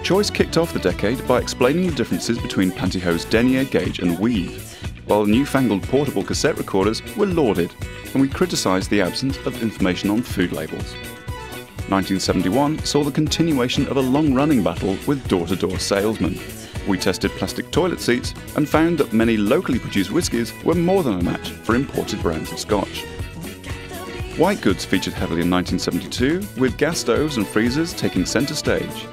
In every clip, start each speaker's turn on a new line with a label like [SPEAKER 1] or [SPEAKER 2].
[SPEAKER 1] Choice kicked off the decade by explaining the differences between pantyhose denier, gauge and weave, while newfangled portable cassette recorders were lauded, and we criticised the absence of information on food labels. 1971 saw the continuation of a long-running battle with door-to-door salesmen. We tested plastic toilet seats and found that many locally produced whiskies were more than a match for imported brands of scotch. White goods featured heavily in 1972, with gas stoves and freezers taking centre stage.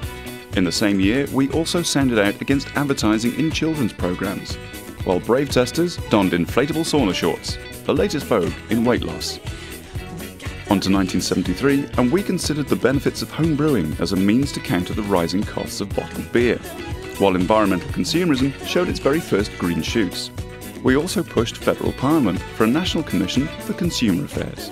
[SPEAKER 1] In the same year, we also sounded out against advertising in children's programmes, while brave testers donned inflatable sauna shorts, the latest vogue in weight loss. On to 1973, and we considered the benefits of home brewing as a means to counter the rising costs of bottled beer, while environmental consumerism showed its very first green shoots. We also pushed federal parliament for a national commission for consumer affairs.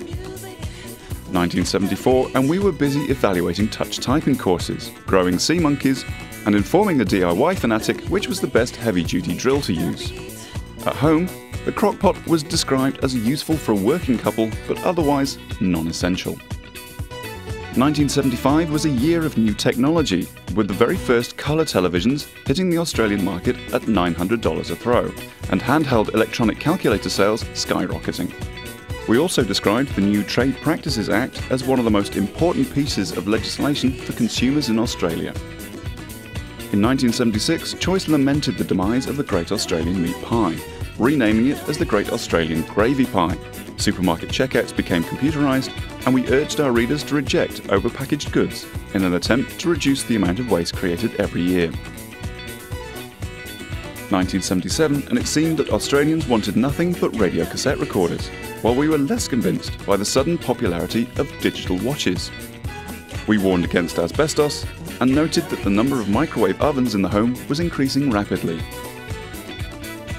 [SPEAKER 1] 1974, and we were busy evaluating touch typing courses, growing sea monkeys, and informing the DIY fanatic which was the best heavy-duty drill to use. At home, the crockpot was described as useful for a working couple, but otherwise non-essential. 1975 was a year of new technology, with the very first colour televisions hitting the Australian market at $900 a throw, and handheld electronic calculator sales skyrocketing. We also described the new Trade Practices Act as one of the most important pieces of legislation for consumers in Australia. In 1976, Choice lamented the demise of the Great Australian Meat Pie, renaming it as the Great Australian Gravy Pie. Supermarket checkouts became computerised, and we urged our readers to reject overpackaged goods in an attempt to reduce the amount of waste created every year. 1977, and it seemed that Australians wanted nothing but radio cassette recorders, while we were less convinced by the sudden popularity of digital watches. We warned against asbestos and noted that the number of microwave ovens in the home was increasing rapidly.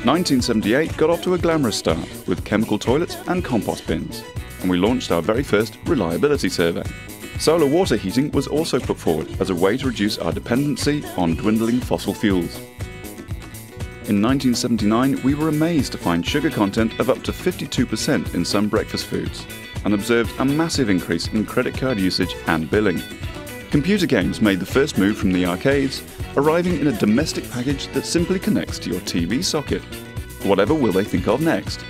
[SPEAKER 1] 1978 got off to a glamorous start with chemical toilets and compost bins, and we launched our very first reliability survey. Solar water heating was also put forward as a way to reduce our dependency on dwindling fossil fuels. In 1979, we were amazed to find sugar content of up to 52% in some breakfast foods, and observed a massive increase in credit card usage and billing. Computer games made the first move from the arcades, arriving in a domestic package that simply connects to your TV socket. Whatever will they think of next?